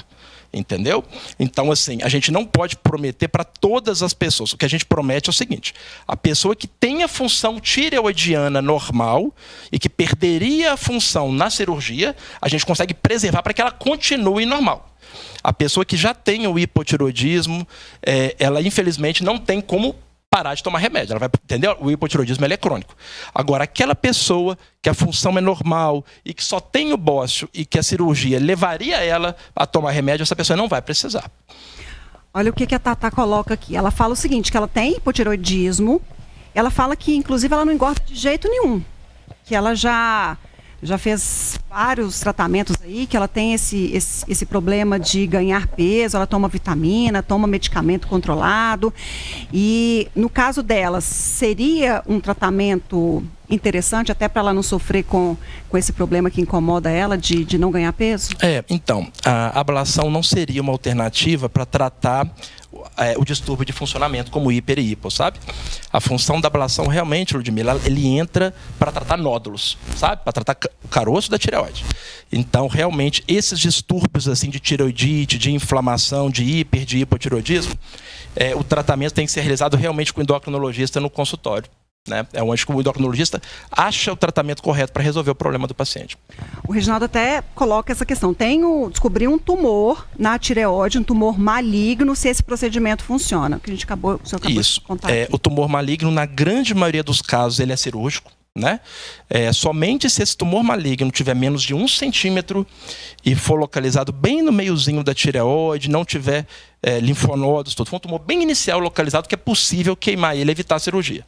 Entendeu? Então, assim, a gente não pode prometer para todas as pessoas. O que a gente promete é o seguinte: a pessoa que tem a função tireoidiana normal e que perderia a função na cirurgia, a gente consegue preservar para que ela continue normal. A pessoa que já tem o hipotiroidismo, ela infelizmente não tem como parar de tomar remédio. Ela vai, entendeu? O hipotiroidismo ele é crônico. Agora, aquela pessoa que a função é normal e que só tem o bócio e que a cirurgia levaria ela a tomar remédio, essa pessoa não vai precisar. Olha o que a Tata coloca aqui. Ela fala o seguinte, que ela tem hipotiroidismo. Ela fala que, inclusive, ela não engorda de jeito nenhum. Que ela já fez vários tratamentos aí, que ela tem esse problema de ganhar peso, ela toma vitamina, toma medicamento controlado. E no caso dela, seria um tratamento interessante até para ela não sofrer com esse problema que incomoda ela de não ganhar peso? Então, a ablação não seria uma alternativa para tratar o distúrbio de funcionamento, como hiper e hipo, sabe? A função da ablação realmente, Ludmila, ele entra para tratar nódulos, sabe? Para tratar o caroço da tireoide. Então, realmente, esses distúrbios assim, de tireoidite, de inflamação, de hiper, de hipotireoidismo, o tratamento tem que ser realizado realmente com o endocrinologista no consultório. Né? É onde o endocrinologista acha o tratamento correto para resolver o problema do paciente. O Reginaldo até coloca essa questão. Descobri um tumor na tireoide, um tumor maligno, se esse procedimento funciona. Que a gente acabou de contar. O tumor maligno, na grande maioria dos casos, ele é cirúrgico. Né? Somente se esse tumor maligno tiver menos de 1 centímetro e for localizado bem no meiozinho da tireoide, não tiver linfonodos, for um tumor bem inicial localizado, que é possível queimar ele e evitar a cirurgia.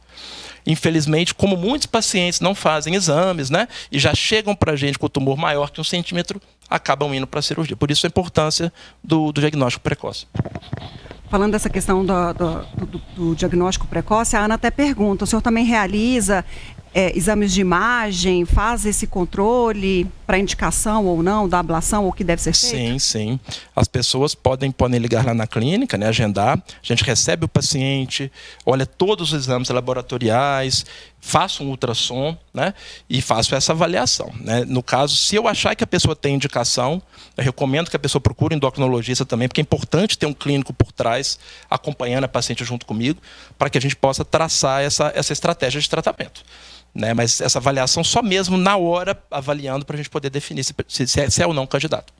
Infelizmente, como muitos pacientes não fazem exames, né, e já chegam para a gente com o tumor maior que 1 centímetro, acabam indo para a cirurgia. Por isso a importância do diagnóstico precoce. Falando dessa questão do diagnóstico precoce, a Ana até pergunta, o senhor também realiza exames de imagem, faz esse controle para indicação ou não da ablação, ou o que deve ser feito? Sim. As pessoas podem ligar lá na clínica, né, agendar. A gente recebe o paciente, olha todos os exames laboratoriais, faço um ultrassom, né, e faço essa avaliação. Né. No caso, se eu achar que a pessoa tem indicação, eu recomendo que a pessoa procure um endocrinologista também, porque é importante ter um clínico por trás, acompanhando a paciente junto comigo, para que a gente possa traçar essa estratégia de tratamento. Né, mas essa avaliação só mesmo na hora, avaliando, para a gente poder definir se é ou não candidato.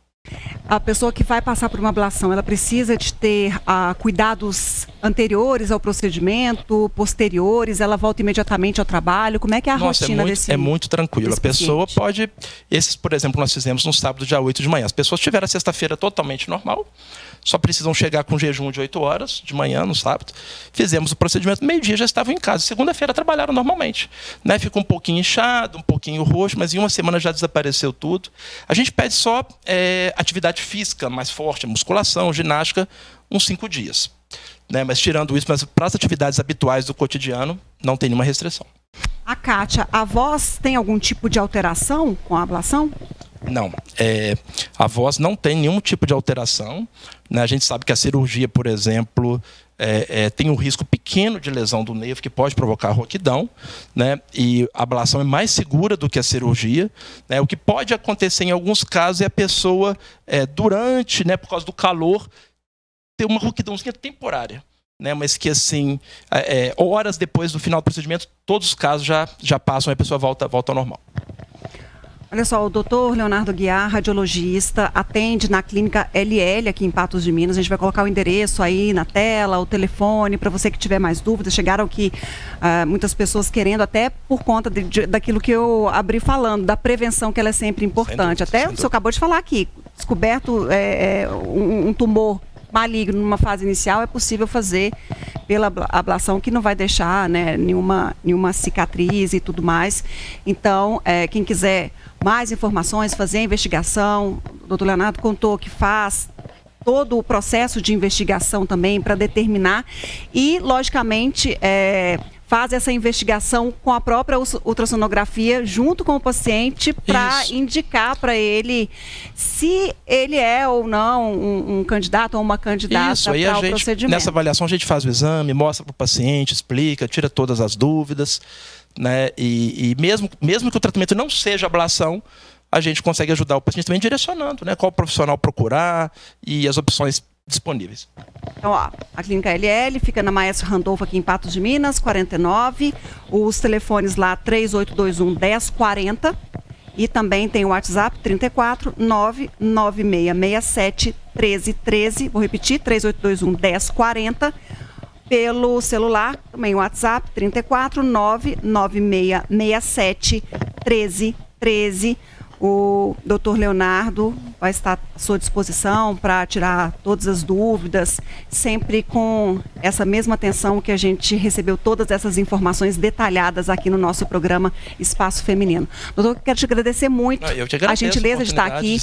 A pessoa que vai passar por uma ablação, ela precisa de ter cuidados anteriores ao procedimento, posteriores, ela volta imediatamente ao trabalho? Como é que é a rotina desse É muito tranquilo. A pessoa pode... Esses, por exemplo, nós fizemos no sábado, dia 8 de manhã. As pessoas tiveram a sexta-feira totalmente normal, só precisam chegar com jejum de 8 horas de manhã, no sábado. Fizemos o procedimento, meio-dia já estavam em casa. Segunda-feira trabalharam normalmente. Né? Ficou um pouquinho inchado, um pouquinho roxo, mas em uma semana já desapareceu tudo. A gente pede só atividade física mais forte, musculação, ginástica, uns 5 dias. Né? Mas tirando isso, para as atividades habituais do cotidiano, não tem nenhuma restrição. A Kátia, a voz tem algum tipo de alteração com a ablação? Não, a voz não tem nenhum tipo de alteração. Né? A gente sabe que a cirurgia, por exemplo, tem um risco pequeno de lesão do nervo que pode provocar rouquidão, né? E a ablação é mais segura do que a cirurgia. Né? O que pode acontecer em alguns casos é a pessoa, durante, né, por causa do calor, ter uma rouquidãozinha temporária. Né, mas que assim, horas depois do final do procedimento, todos os casos já passam e a pessoa volta ao normal. Olha só, o doutor Leonardo Guiar, radiologista, atende na clínica LL aqui em Patos de Minas. A gente vai colocar o endereço aí na tela, o telefone, para você que tiver mais dúvidas. Chegaram aqui muitas pessoas querendo, até por conta daquilo que eu abri falando, da prevenção, que ela é sempre importante. Até o senhor acabou de falar aqui, descoberto um tumor maligno numa fase inicial, é possível fazer pela ablação, que não vai deixar, né, nenhuma cicatriz e tudo mais. Então, quem quiser mais informações, fazer a investigação, o doutor Leonardo contou que faz todo o processo de investigação também para determinar e, logicamente, faz essa investigação com a própria ultrassonografia junto com o paciente para indicar para ele se ele é ou não um candidato ou uma candidata para o procedimento. Nessa avaliação a gente faz o exame, mostra para o paciente, explica, tira todas as dúvidas, né? E mesmo que o tratamento não seja ablação, a gente consegue ajudar o paciente também direcionando, né, qual profissional procurar e as opções disponíveis. Então, ó, a clínica LL fica na Maestro Randolfo aqui em Patos de Minas, 49. Os telefones lá 3821-1040 e também tem o WhatsApp 349-9667-1313. Vou repetir, 3821-1040. Pelo celular, também o WhatsApp 349-9667-1313. O doutor Leonardo vai estar à sua disposição para tirar todas as dúvidas, sempre com essa mesma atenção que a gente recebeu todas essas informações detalhadas aqui no nosso programa Espaço Feminino. Doutor, quero te agradecer muito a gentileza de estar aqui.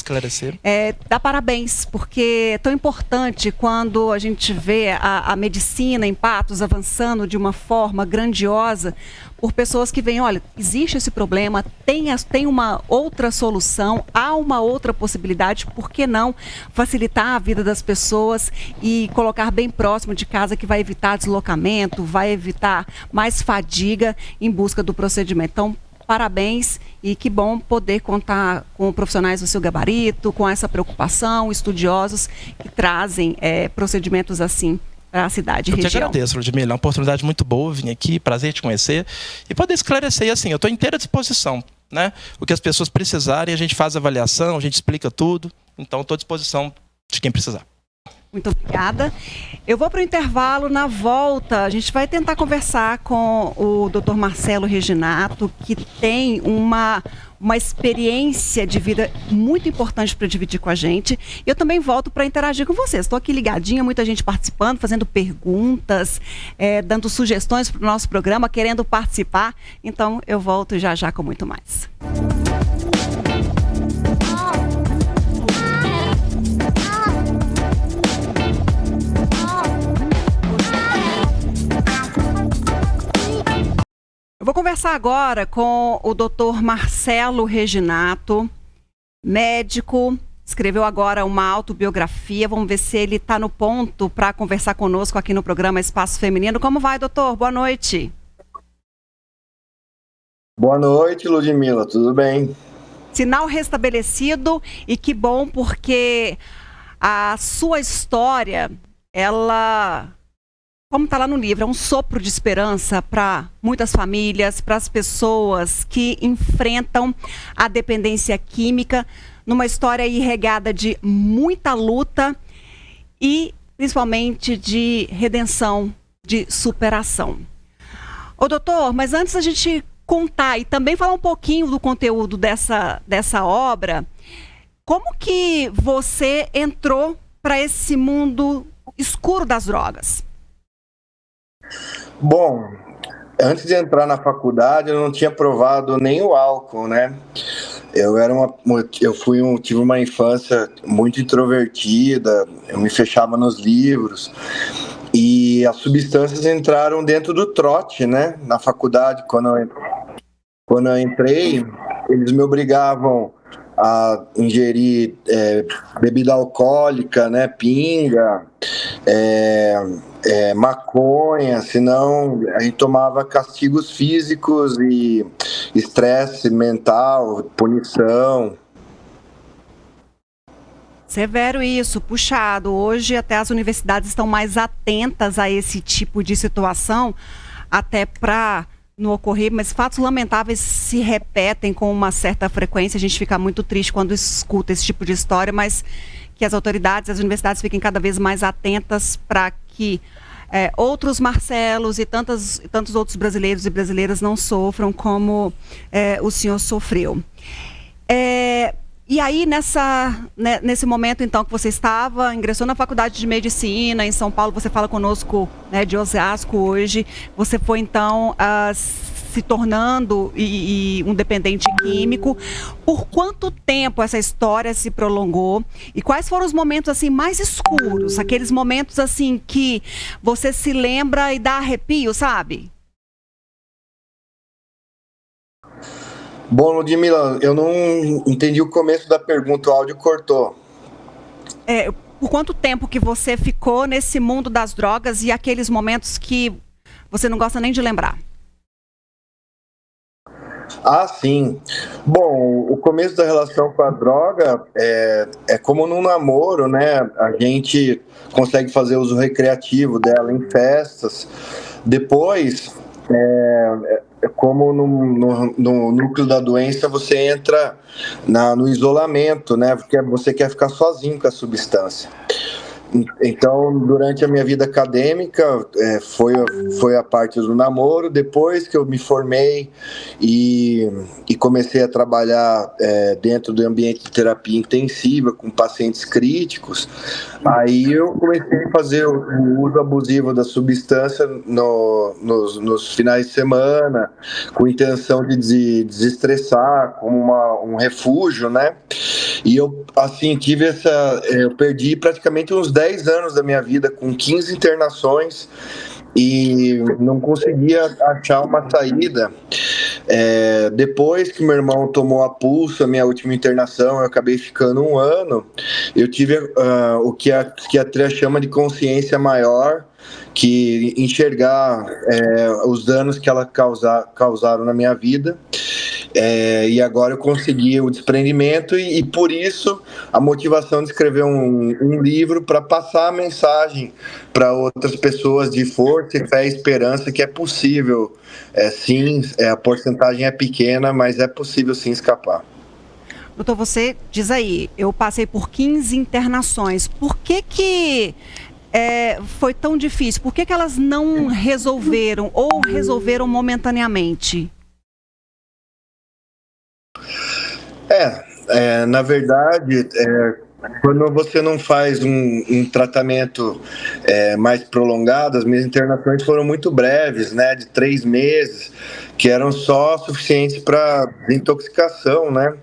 Dá parabéns, porque é tão importante quando a gente vê a medicina em Patos avançando de uma forma grandiosa, por pessoas que veem, olha, existe esse problema, tem uma outra solução, há uma outra possibilidade, por que não facilitar a vida das pessoas e colocar bem próximo de casa, que vai evitar deslocamento, vai evitar mais fadiga em busca do procedimento. Então, parabéns e que bom poder contar com profissionais do seu gabarito, com essa preocupação, estudiosos que trazem procedimentos assim para a cidade e região. Eu te agradeço, Ludmila. É uma oportunidade muito boa vir aqui, prazer te conhecer e poder esclarecer. E assim, eu estou inteira disposição, né? O que as pessoas precisarem, a gente faz avaliação, a gente explica tudo. Então, estou à disposição de quem precisar. Muito obrigada. Eu vou para o intervalo. Na volta, a gente vai tentar conversar com o Dr. Marcelo Reginato, que tem uma experiência de vida muito importante para dividir com a gente. Eu também volto para interagir com vocês. Estou aqui ligadinha, muita gente participando, fazendo perguntas, dando sugestões para o nosso programa, querendo participar. Então, eu volto já já com muito mais. Eu vou conversar agora com o Dr. Marcelo Reginato, médico, escreveu agora uma autobiografia. Vamos ver se ele está no ponto para conversar conosco aqui no programa Espaço Feminino. Como vai, doutor? Boa noite. Boa noite, Ludmila. Tudo bem? Sinal restabelecido e que bom, porque a sua história, ela, como está lá no livro, é um sopro de esperança para muitas famílias, para as pessoas que enfrentam a dependência química, numa história aí regada de muita luta e principalmente de redenção, de superação. Ô doutor, mas antes a gente contar e também falar um pouquinho do conteúdo dessa obra, como que você entrou para esse mundo escuro das drogas? Bom, antes de entrar na faculdade, eu não tinha provado nem o álcool, né? Tive uma infância muito introvertida, eu me fechava nos livros e as substâncias entraram dentro do trote, né? Na faculdade, quando eu entrei, eles me obrigavam a ingerir bebida alcoólica, né? Pinga, maconha, senão a gente tomava castigos físicos e estresse mental, punição. Severo isso, puxado. Hoje até as universidades estão mais atentas a esse tipo de situação, até para no ocorrer, mas fatos lamentáveis se repetem com uma certa frequência. A gente fica muito triste quando escuta esse tipo de história, mas que as autoridades, as universidades fiquem cada vez mais atentas para que outros Marcelos e tantos outros brasileiros e brasileiras não sofram como o senhor sofreu. E aí, nesse momento, então, que você ingressou na Faculdade de Medicina em São Paulo, você fala conosco, né, de Osasco hoje, você foi, então, se tornando um dependente químico. Por quanto tempo essa história se prolongou? E quais foram os momentos, assim, mais escuros? Aqueles momentos, assim, que você se lembra e dá arrepio, sabe? Bom, Ludmila, eu não entendi o começo da pergunta, o áudio cortou. Por quanto tempo que você ficou nesse mundo das drogas e aqueles momentos que você não gosta nem de lembrar? Ah, sim. Bom, o começo da relação com a droga é como num namoro, né? A gente consegue fazer uso recreativo dela em festas. Depois, como no núcleo da doença, você entra no isolamento, né? Porque você quer ficar sozinho com a substância. Então, durante a minha vida acadêmica, foi a parte do namoro. Depois que eu me formei e comecei a trabalhar dentro do ambiente de terapia intensiva com pacientes críticos, aí eu comecei a fazer o uso abusivo da substância nos finais de semana, com intenção de desestressar, como um refúgio, né? E eu, assim, eu perdi praticamente uns 10 anos da minha vida com 15 internações e não conseguia achar uma saída. Depois que meu irmão tomou a pulso, a minha última internação, eu acabei ficando 1 ano. Eu tive o que a psiquiatria chama de consciência maior, que enxergar os danos que ela causaram na minha vida. E agora eu consegui o desprendimento e por isso a motivação de escrever um livro para passar a mensagem para outras pessoas de força, fé e esperança que é possível, sim, a porcentagem é pequena, mas é possível sim escapar. Doutor, você diz aí, eu passei por 15 internações, por que foi tão difícil? Por que elas não resolveram ou resolveram momentaneamente? Na verdade, quando você não faz um tratamento mais prolongado, as minhas internações foram muito breves, né, de 3 meses, que eram só suficientes para desintoxicação, né?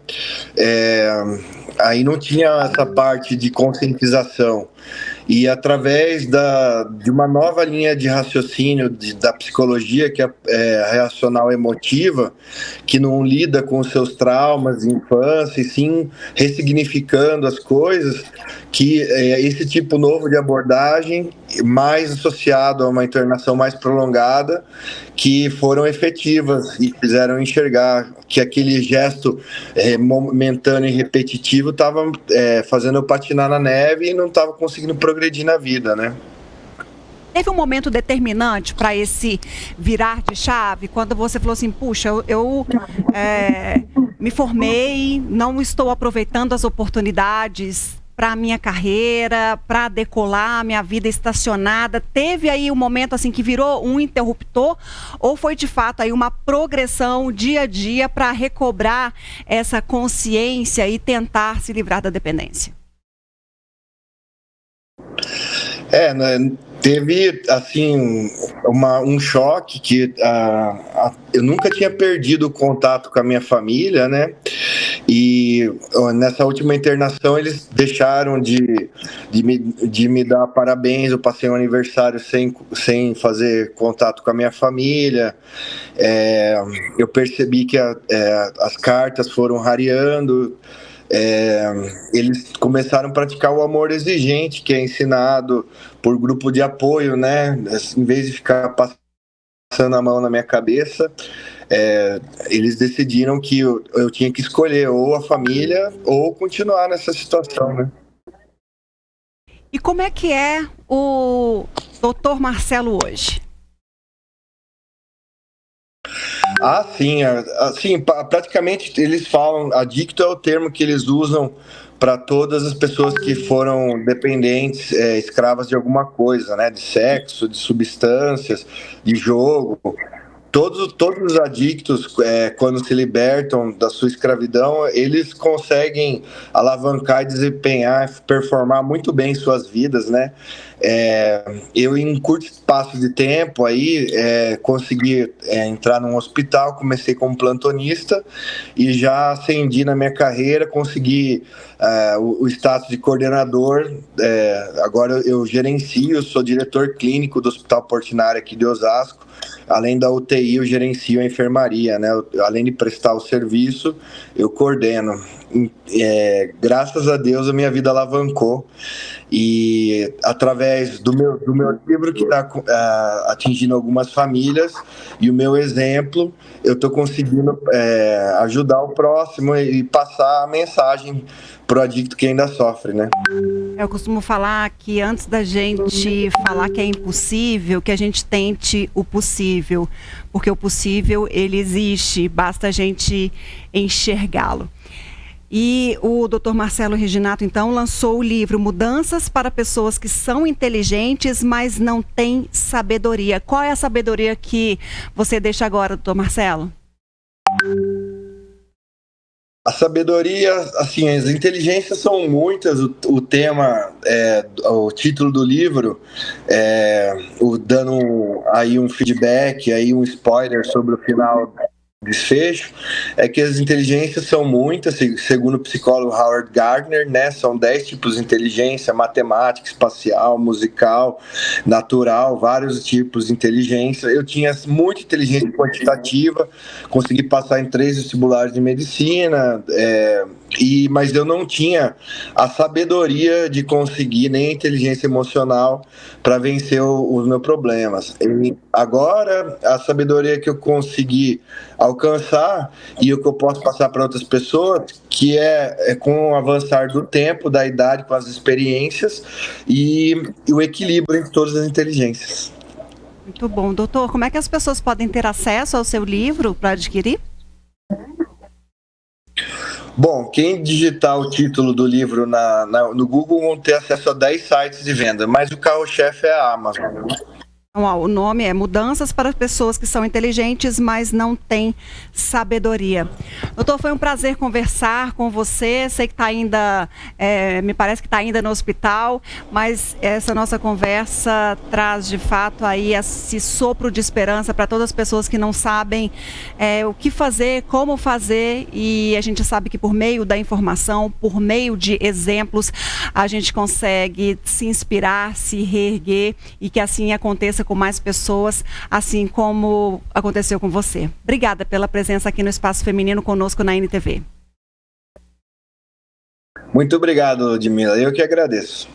Aí não tinha essa parte de conscientização. E através de uma nova linha de raciocínio da psicologia, que é a reacional emotiva, que não lida com os seus traumas de infância, e sim ressignificando as coisas, que esse tipo novo de abordagem, mais associado a uma internação mais prolongada, que foram efetivas e fizeram enxergar que aquele gesto momentâneo e repetitivo estava fazendo eu patinar na neve e não estava conseguindo progredir na vida, né? Teve um momento determinante para esse virar de chave, quando você falou assim, puxa, eu me formei, não estou aproveitando as oportunidades para a minha carreira, para decolar, minha vida estacionada. Teve aí um momento assim que virou um interruptor ou foi de fato aí uma progressão dia a dia para recobrar essa consciência e tentar se livrar da dependência? Teve, assim, um choque que eu nunca tinha perdido o contato com a minha família, né? E nessa última internação eles deixaram de me dar parabéns. Eu passei um aniversário sem fazer contato com a minha família. Eu percebi que as cartas foram rareando. Eles começaram a praticar o amor exigente, que é ensinado por grupo de apoio, né? Em vez de ficar passando a mão na minha cabeça, eles decidiram que eu tinha que escolher ou a família ou continuar nessa situação, né? E como é que é o Dr. Marcelo hoje? Ah, sim, assim, praticamente eles falam, adicto é o termo que eles usam para todas as pessoas que foram dependentes, escravas de alguma coisa, né? De sexo, de substâncias, de jogo. Todos os adictos, quando se libertam da sua escravidão, eles conseguem alavancar e desempenhar, performar muito bem suas vidas, né? Eu, em um curto espaço de tempo, aí, consegui entrar num hospital, comecei como plantonista e já ascendi na minha carreira, consegui o status de coordenador. Agora eu gerencio, sou diretor clínico do Hospital Portinari aqui de Osasco. Além da UTI, eu gerencio a enfermaria, né? Além de prestar o serviço, eu coordeno. Graças a Deus, a minha vida alavancou. E através do meu livro, que está atingindo algumas famílias, e o meu exemplo, eu estou conseguindo ajudar o próximo e passar a mensagem para o adicto que ainda sofre, né? Eu costumo falar que antes da gente falar que é impossível, que a gente tente o possível, porque o possível, ele existe, basta a gente enxergá-lo. E o Dr. Marcelo Reginato, então, lançou o livro Mudanças para Pessoas que São Inteligentes, mas Não Têm Sabedoria. Qual é a sabedoria que você deixa agora, Dr. Marcelo? A sabedoria, assim, as inteligências são muitas. O tema, o título do livro, dando aí um feedback, aí um spoiler sobre o final, desfecho, é que as inteligências são muitas, segundo o psicólogo Howard Gardner, né? São 10 tipos de inteligência: matemática, espacial, musical, natural, vários tipos de inteligência. Eu tinha muita inteligência quantitativa, consegui passar em 3 vestibulares de medicina, mas eu não tinha a sabedoria de conseguir, nem a inteligência emocional para vencer os meus problemas. E agora, a sabedoria que eu consegui alcançar e o que eu posso passar para outras pessoas, que é com o avançar do tempo, da idade, com as experiências e o equilíbrio entre todas as inteligências. Muito bom. Doutor, como é que as pessoas podem ter acesso ao seu livro para adquirir? Bom, quem digitar o título do livro no Google vão ter acesso a 10 sites de venda, mas o carro-chefe é a Amazon. Então, o nome é Mudanças para Pessoas que São Inteligentes, mas Não Têm Sabedoria. Doutor, foi um prazer conversar com você. Sei que está ainda, me parece que está ainda no hospital, mas essa nossa conversa traz de fato aí esse sopro de esperança para todas as pessoas que não sabem o que fazer, como fazer, e a gente sabe que por meio da informação, por meio de exemplos, a gente consegue se inspirar, se reerguer e que assim aconteça com mais pessoas, assim como aconteceu com você. Obrigada pela presença aqui no Espaço Feminino conosco na NTV. Muito obrigado, Ludmila. Eu que agradeço.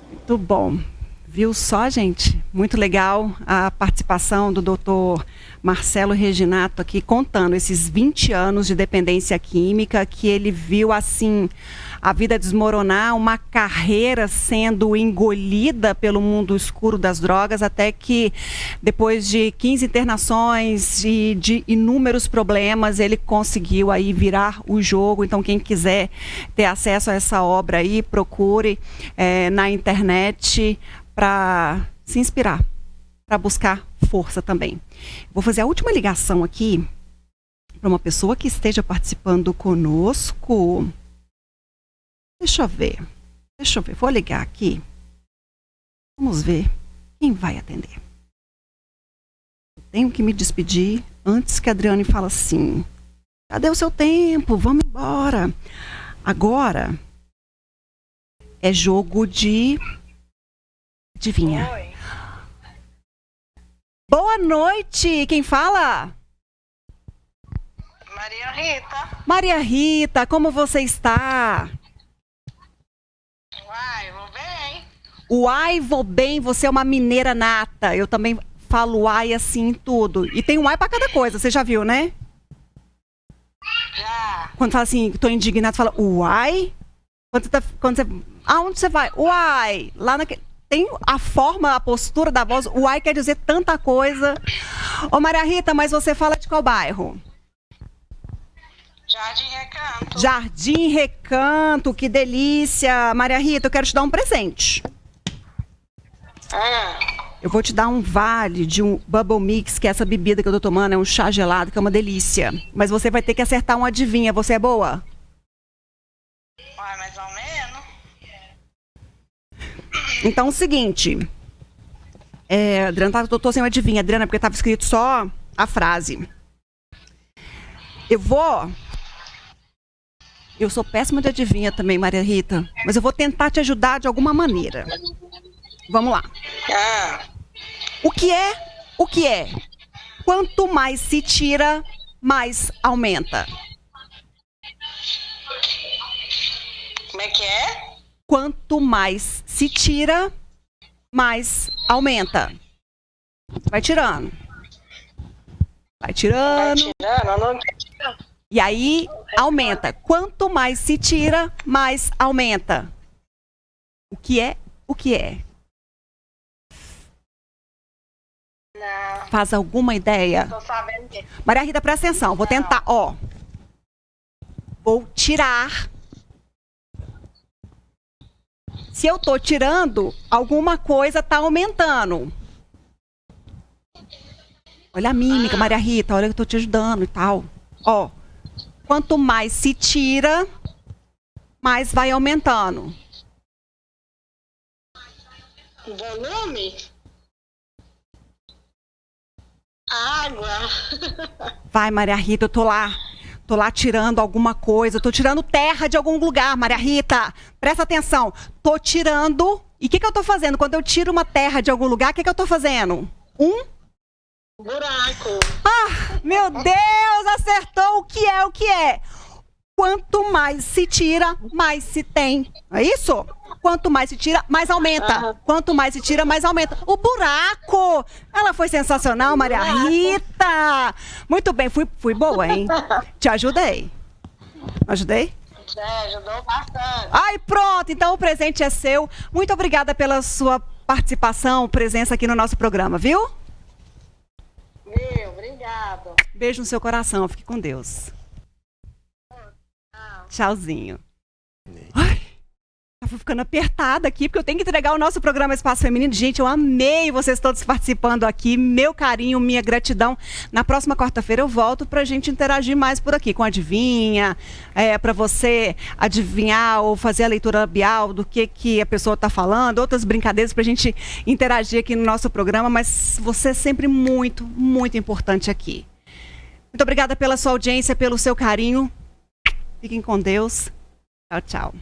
Muito bom. Viu só, gente? Muito legal a participação do Dr. Marcelo Reginato aqui, contando esses 20 anos de dependência química, que ele viu, assim, a vida desmoronar, uma carreira sendo engolida pelo mundo escuro das drogas, até que depois de 15 internações e de inúmeros problemas, ele conseguiu aí virar o jogo. Então, quem quiser ter acesso a essa obra aí, procure na internet para se inspirar, para buscar força também. Vou fazer a última ligação aqui para uma pessoa que esteja participando conosco. Deixa eu ver, vou ligar aqui. Vamos ver quem vai atender. Tenho que me despedir antes que a Adriane fale assim: cadê o seu tempo? Vamos embora. Agora é jogo de... Adivinha? Oi. Boa noite, quem fala? Maria Rita. Maria Rita, como você está? Uai, vou bem. Uai, vou bem, você é uma mineira nata. Eu também falo uai assim em tudo. E tem uai pra cada coisa, você já viu, né? Já. Quando fala assim, tô indignado, fala uai. Quando você... Aonde você vai? Uai. Lá naquele... tem a forma, a postura da voz. O ai quer dizer tanta coisa. Ô, Maria Rita, mas você fala de qual bairro? Jardim Recanto. Jardim Recanto, que delícia. Maria Rita, eu quero te dar um presente. Eu vou te dar um vale de um Bubble Mix, que é essa bebida que eu tô tomando, é um chá gelado, que é uma delícia. Mas você vai ter que acertar um adivinha. Você é boa? Uai, mais ou menos. Então, é o seguinte. Adriana, eu tô sem o adivinha, Adriana, porque tava escrito só a frase. Eu sou péssima de adivinha também, Maria Rita. Mas eu vou tentar te ajudar de alguma maneira. Vamos lá. O que é? Quanto mais se tira, mais aumenta. Como é que é? Quanto mais se tira, mais aumenta. Vai tirando. Vai tirando. Não. E aí, aumenta. Quanto mais se tira, mais aumenta. O que é? Não. Faz alguma ideia? Tô sabendo que... Maria Rita, presta atenção. Vou tentar, ó. Vou tirar. Se eu tô tirando, alguma coisa tá aumentando. Olha a mímica, Maria Rita. Olha que eu tô te ajudando e tal. Ó. Quanto mais se tira, mais vai aumentando. Volume? Água. Vai, Maria Rita, eu tô lá tirando alguma coisa. Tô tirando terra de algum lugar, Maria Rita. Presta atenção. Tô tirando. E o que eu tô fazendo? Quando eu tiro uma terra de algum lugar, o que eu tô fazendo? Buraco. Ah, meu Deus, acertou. O que é? Quanto mais se tira, mais se tem. É isso? Quanto mais se tira, mais aumenta. Quanto mais se tira, mais aumenta. O buraco! Ela foi sensacional, Maria Rita! Muito bem, fui boa, hein? Te ajudei. Ajudei? Ajudou bastante. Ai, pronto! Então o presente é seu. Muito obrigada pela sua participação, presença aqui no nosso programa, viu? Obrigado. Beijo no seu coração. Fique com Deus. Tchauzinho. Ai, tava ficando apertada aqui, porque eu tenho que entregar o nosso programa Espaço Feminino. Gente, eu amei vocês todos participando aqui. Meu carinho, minha gratidão. Na próxima quarta-feira eu volto pra gente interagir mais por aqui, com adivinha, pra você adivinhar ou fazer a leitura labial do que a pessoa tá falando, outras brincadeiras pra gente interagir aqui no nosso programa, mas você é sempre muito, muito importante aqui. Muito obrigada pela sua audiência, pelo seu carinho. Fiquem com Deus. Tchau, tchau.